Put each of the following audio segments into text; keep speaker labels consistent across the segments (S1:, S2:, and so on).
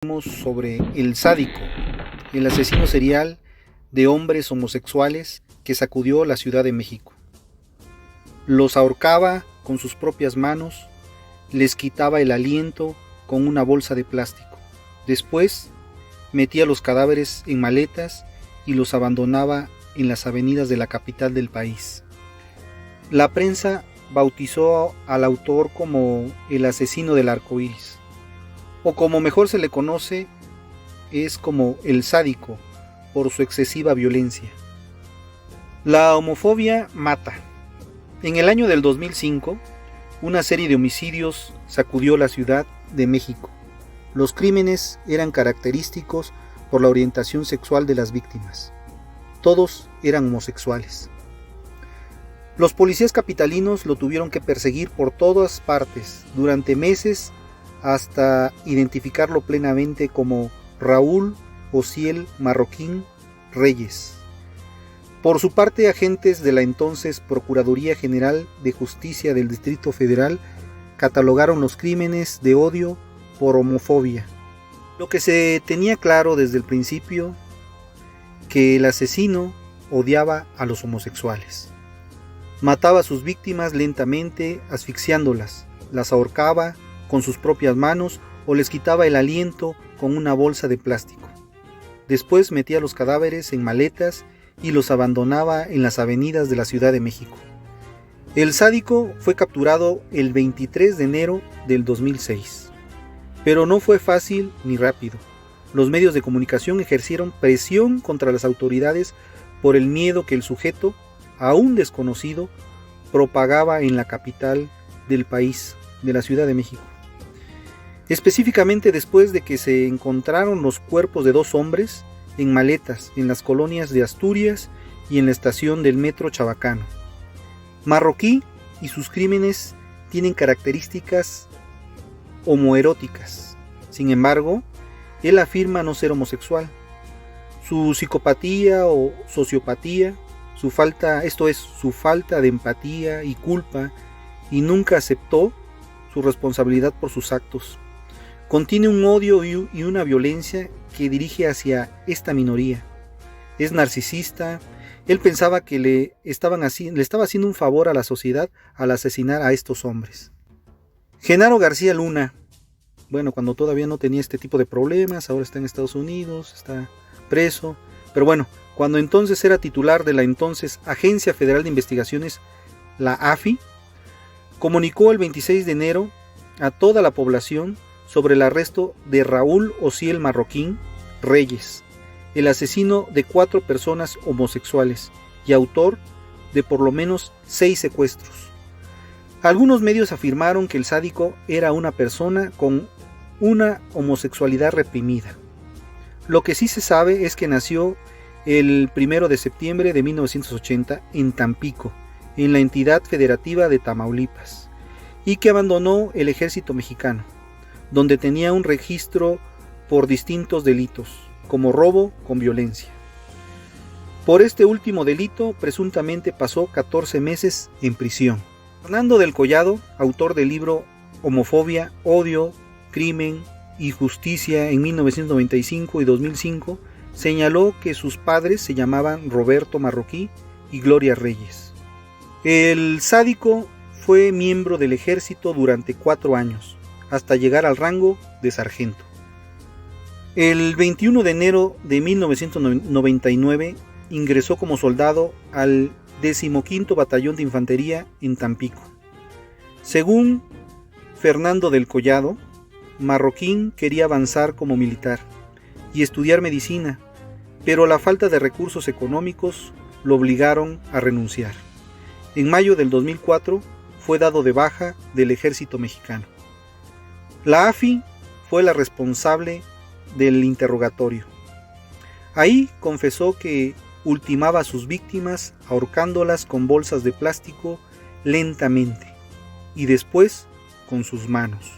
S1: Sobre el sádico, el asesino serial de hombres homosexuales que sacudió la Ciudad de México. Los ahorcaba con sus propias manos, les quitaba el aliento con una bolsa de plástico. Después metía los cadáveres en maletas y los abandonaba en las avenidas de la capital del país. La prensa bautizó al autor como el asesino del arco iris, o como mejor se le conoce, es como el sádico, por su excesiva violencia. La homofobia mata. En el año del 2005, una serie de homicidios sacudió la Ciudad de México. Los crímenes eran característicos por la orientación sexual de las víctimas. Todos eran homosexuales. Los policías capitalinos lo tuvieron que perseguir por todas partes durante meses hasta identificarlo plenamente como Raúl Ociel Marroquín Reyes. Por su parte, agentes de la entonces Procuraduría General de Justicia del Distrito Federal catalogaron los crímenes de odio por homofobia. Lo que se tenía claro desde el principio, que el asesino odiaba a los homosexuales. Mataba a sus víctimas lentamente, asfixiándolas, las ahorcaba con sus propias manos o les quitaba el aliento con una bolsa de plástico. Después metía los cadáveres en maletas y los abandonaba en las avenidas de la Ciudad de México. El sádico fue capturado el 23 de enero del 2006, pero no fue fácil ni rápido. Los medios de comunicación ejercieron presión contra las autoridades por el miedo que el sujeto, aún desconocido, propagaba en la capital del país, de la Ciudad de México. Específicamente después de que se encontraron los cuerpos de dos hombres en maletas en las colonias de Asturias y en la estación del metro Chabacano. Marroquín y sus crímenes tienen características homoeróticas. Sin embargo, él afirma no ser homosexual. Su psicopatía o sociopatía, su falta de empatía y culpa, y nunca aceptó su responsabilidad por sus actos. Contiene un odio y una violencia que dirige hacia esta minoría. Es narcisista. Él pensaba que le estaba haciendo un favor a la sociedad al asesinar a estos hombres. Genaro García Luna, cuando todavía no tenía este tipo de problemas, ahora está en Estados Unidos, está preso, pero cuando entonces era titular de la entonces Agencia Federal de Investigaciones, la AFI, comunicó el 26 de enero a toda la población sobre el arresto de Raúl Ociel Marroquín Reyes, el asesino de 4 personas homosexuales y autor de por lo menos 6 secuestros. Algunos medios afirmaron que el sádico era una persona con una homosexualidad reprimida. Lo que sí se sabe es que nació el 1 de septiembre de 1980 en Tampico, en la entidad federativa de Tamaulipas, y que abandonó el ejército mexicano, donde tenía un registro por distintos delitos, como robo con violencia. Por este último delito, presuntamente pasó 14 meses en prisión. Fernando del Collado, autor del libro Homofobia, Odio, Crimen y Justicia en 1995 y 2005, señaló que sus padres se llamaban Roberto Marroquín y Gloria Reyes. El sádico fue miembro del ejército durante 4 años, hasta llegar al rango de sargento. El 21 de enero de 1999 ingresó como soldado al 15º Batallón de Infantería en Tampico. Según Fernando del Collado, Marroquín quería avanzar como militar y estudiar medicina, pero la falta de recursos económicos lo obligaron a renunciar. En mayo del 2004 fue dado de baja del ejército mexicano. La AFI fue la responsable del interrogatorio. Ahí confesó que ultimaba a sus víctimas ahorcándolas con bolsas de plástico lentamente y después con sus manos.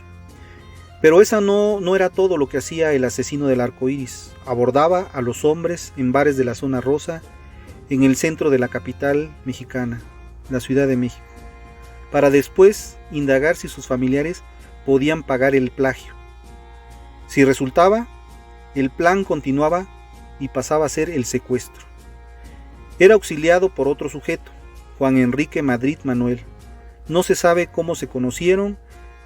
S1: Pero esa no era todo lo que hacía el asesino del arco iris. Abordaba a los hombres en bares de la zona rosa en el centro de la capital mexicana, la Ciudad de México, para después indagar si sus familiares podían pagar el plagio. Si resultaba, el plan continuaba y pasaba a ser el secuestro. Era auxiliado por otro sujeto, Juan Enrique Madrid Manuel. No se sabe cómo se conocieron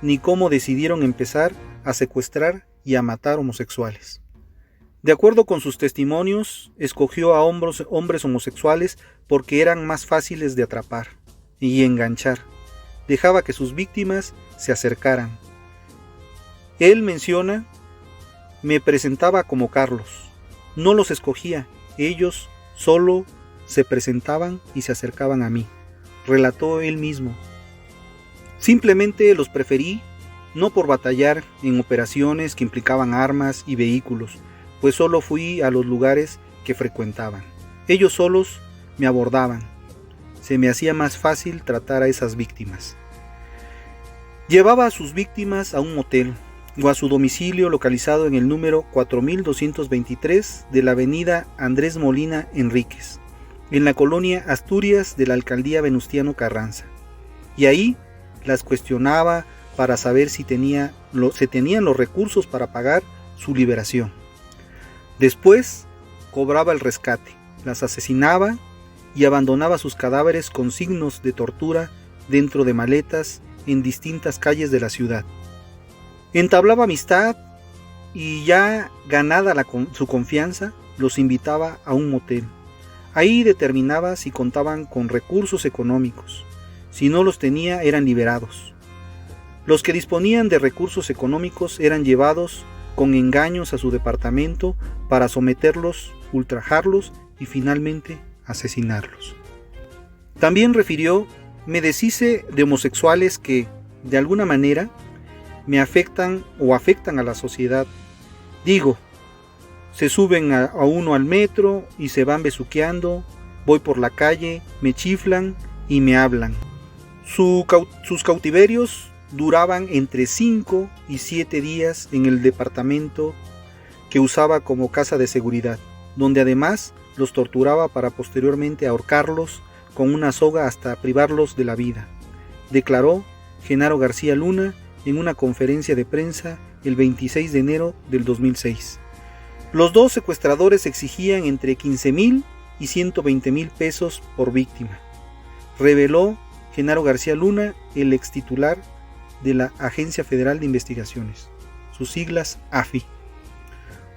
S1: ni cómo decidieron empezar a secuestrar y a matar homosexuales. De acuerdo con sus testimonios, escogió a hombres homosexuales porque eran más fáciles de atrapar y enganchar. Dejaba que sus víctimas se acercaran. Él menciona: me presentaba como Carlos. No los escogía, ellos solo se presentaban y se acercaban a mí, relató él mismo. Simplemente los preferí, no por batallar en operaciones que implicaban armas y vehículos, pues solo fui a los lugares que frecuentaban. Ellos solos me abordaban. Se me hacía más fácil tratar a esas víctimas. Llevaba a sus víctimas a un motel o a su domicilio localizado en el número 4223 de la avenida Andrés Molina Enríquez, en la colonia Asturias de la alcaldía Venustiano Carranza. Y ahí las cuestionaba para saber si se tenían los recursos para pagar su liberación. Después cobraba el rescate, las asesinaba y abandonaba sus cadáveres con signos de tortura dentro de maletas en distintas calles de la ciudad. Entablaba amistad y, ya ganada su confianza, los invitaba a un motel. Ahí determinaba si contaban con recursos económicos. Si no los tenía, eran liberados. Los que disponían de recursos económicos eran llevados con engaños a su departamento para someterlos, ultrajarlos y finalmente asesinarlos. También refirió: me deshice de homosexuales que, de alguna manera, me afectan o afectan a la sociedad. Digo, se suben a uno al metro y se van besuqueando, voy por la calle, me chiflan y me hablan. Sus cautiverios duraban entre 5 y 7 días en el departamento que usaba como casa de seguridad, donde además los torturaba para posteriormente ahorcarlos con una soga hasta privarlos de la vida, declaró Genaro García Luna en una conferencia de prensa el 26 de enero del 2006. Los dos secuestradores exigían entre 15,000 y 120,000 pesos por víctima, reveló Genaro García Luna, el ex titular de la Agencia Federal de Investigaciones, sus siglas AFI.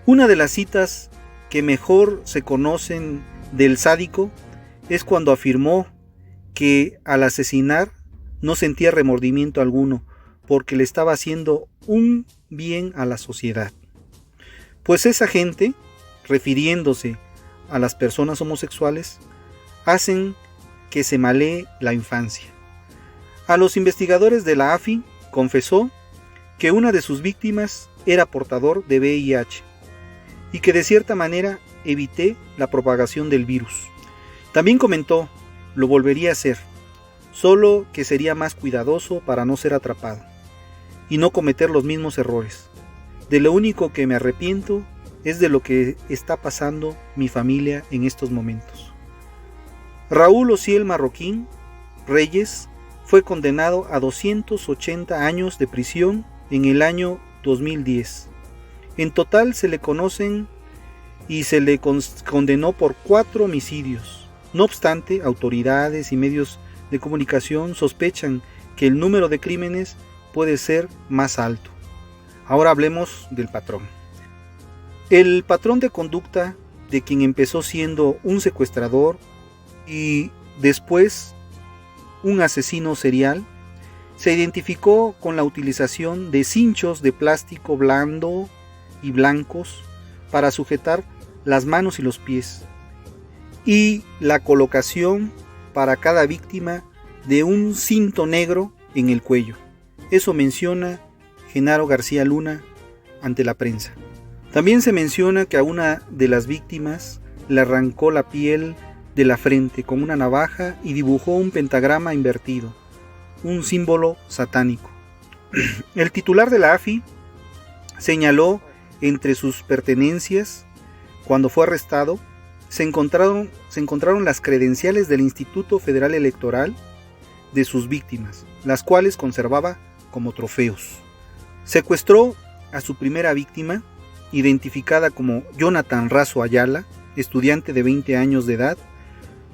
S1: Una de las citas que mejor se conocen del sádico es cuando afirmó que al asesinar no sentía remordimiento alguno porque le estaba haciendo un bien a la sociedad. Pues esa gente, refiriéndose a las personas homosexuales, hacen que se malee la infancia. A los investigadores de la AFI confesó que una de sus víctimas era portador de VIH y que de cierta manera evité la propagación del virus. También comentó: lo volvería a hacer, solo que sería más cuidadoso para no ser atrapado y no cometer los mismos errores. De lo único que me arrepiento es de lo que está pasando mi familia en estos momentos. Raúl Ociel Marroquín Reyes fue condenado a 280 años de prisión en el año 2010. En total se le conocen y se le condenó por 4 homicidios. No obstante, autoridades y medios de comunicación sospechan que el número de crímenes puede ser más alto. Ahora hablemos del patrón. El patrón de conducta de quien empezó siendo un secuestrador y después un asesino serial se identificó con la utilización de cinchos de plástico blando y blancos para sujetar las manos y los pies, y la colocación para cada víctima de un cinto negro en el cuello. Eso menciona Genaro García Luna ante la prensa. También se menciona que a una de las víctimas le arrancó la piel de la frente con una navaja y dibujó un pentagrama invertido, un símbolo satánico. El titular de la AFI señaló entre sus pertenencias, cuando fue arrestado, se encontraron las credenciales del Instituto Federal Electoral de sus víctimas, las cuales conservaba como trofeos. Secuestró a su primera víctima identificada como Jonathan Razo Ayala, estudiante de 20 años de edad,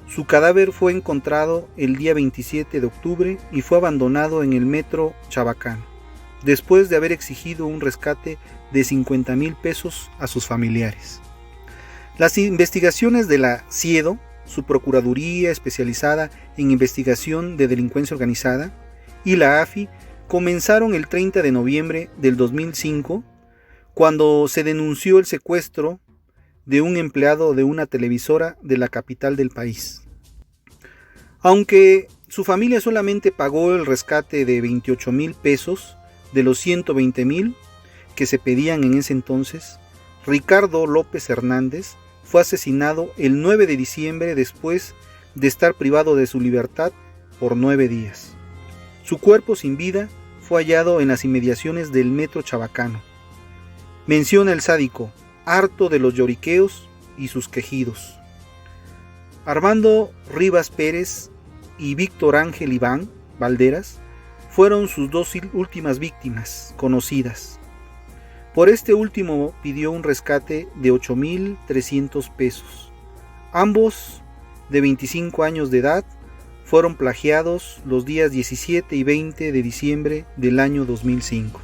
S1: su cadáver fue encontrado el día 27 de octubre y fue abandonado en el metro Chabacano, después de haber exigido un rescate de 50,000 pesos a sus familiares. Las investigaciones de la CIEDO, su Procuraduría especializada en investigación de delincuencia organizada, y la AFI comenzaron el 30 de noviembre del 2005, cuando se denunció el secuestro de un empleado de una televisora de la capital del país. Aunque su familia solamente pagó el rescate de 28,000 pesos de los 120,000 que se pedían en ese entonces, Ricardo López Hernández fue asesinado el 9 de diciembre después de estar privado de su libertad por 9 días. Su cuerpo sin vida fue hallado en las inmediaciones del metro Chabacano. Menciona el sádico, harto de los lloriqueos y sus quejidos. Armando Rivas Pérez y Víctor Ángel Iván Valderas fueron sus dos últimas víctimas conocidas. Por este último pidió un rescate de 8,300 pesos. Ambos, de 25 años de edad, fueron plagiados los días 17 y 20 de diciembre del año 2005.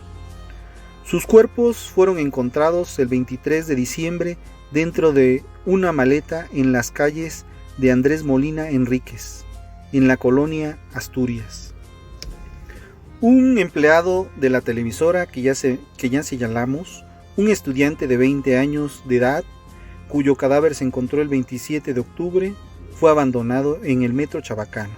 S1: Sus cuerpos fueron encontrados el 23 de diciembre dentro de una maleta en las calles de Andrés Molina Enríquez, en la colonia Asturias. Un empleado de la televisora que ya señalamos, un estudiante de 20 años de edad, cuyo cadáver se encontró el 27 de octubre, fue abandonado en el metro Chabacano.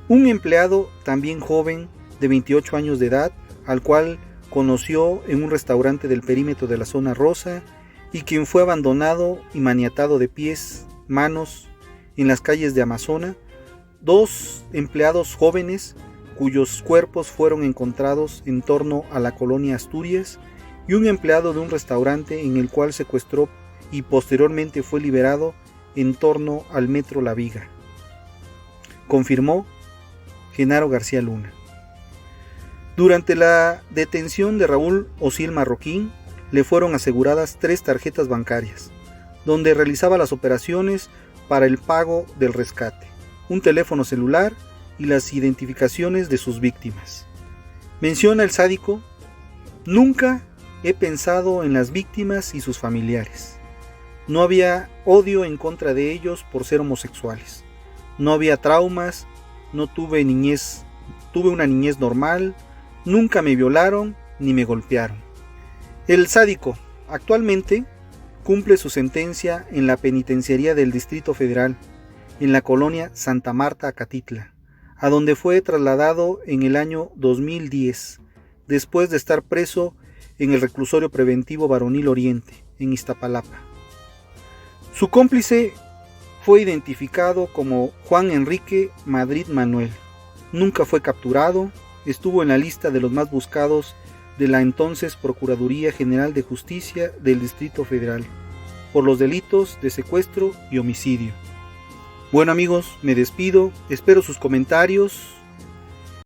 S1: Un empleado también joven de 28 años de edad, al cual conoció en un restaurante del perímetro de la zona rosa y quien fue abandonado y maniatado de pies, manos, en las calles de Amazona. Dos empleados jóvenes cuyos cuerpos fueron encontrados en torno a la colonia Asturias y un empleado de un restaurante en el cual secuestró y posteriormente fue liberado en torno al metro La Viga, confirmó Genaro García Luna. Durante la detención de Raúl Osiel Marroquín, le fueron aseguradas 3 tarjetas bancarias, donde realizaba las operaciones para el pago del rescate, un teléfono celular y las identificaciones de sus víctimas. Menciona el sádico: nunca he pensado en las víctimas y sus familiares. No había odio en contra de ellos por ser homosexuales. No había traumas, no tuve una niñez normal, nunca me violaron ni me golpearon. El sádico actualmente cumple su sentencia en la penitenciaría del Distrito Federal, en la colonia Santa Marta, Acatitla, a donde fue trasladado en el año 2010, después de estar preso en el reclusorio preventivo Varonil Oriente, en Iztapalapa. Su cómplice fue identificado como Juan Enrique Madrid Manuel. Nunca fue capturado, estuvo en la lista de los más buscados de la entonces Procuraduría General de Justicia del Distrito Federal, por los delitos de secuestro y homicidio. Bueno amigos, me despido, espero sus comentarios,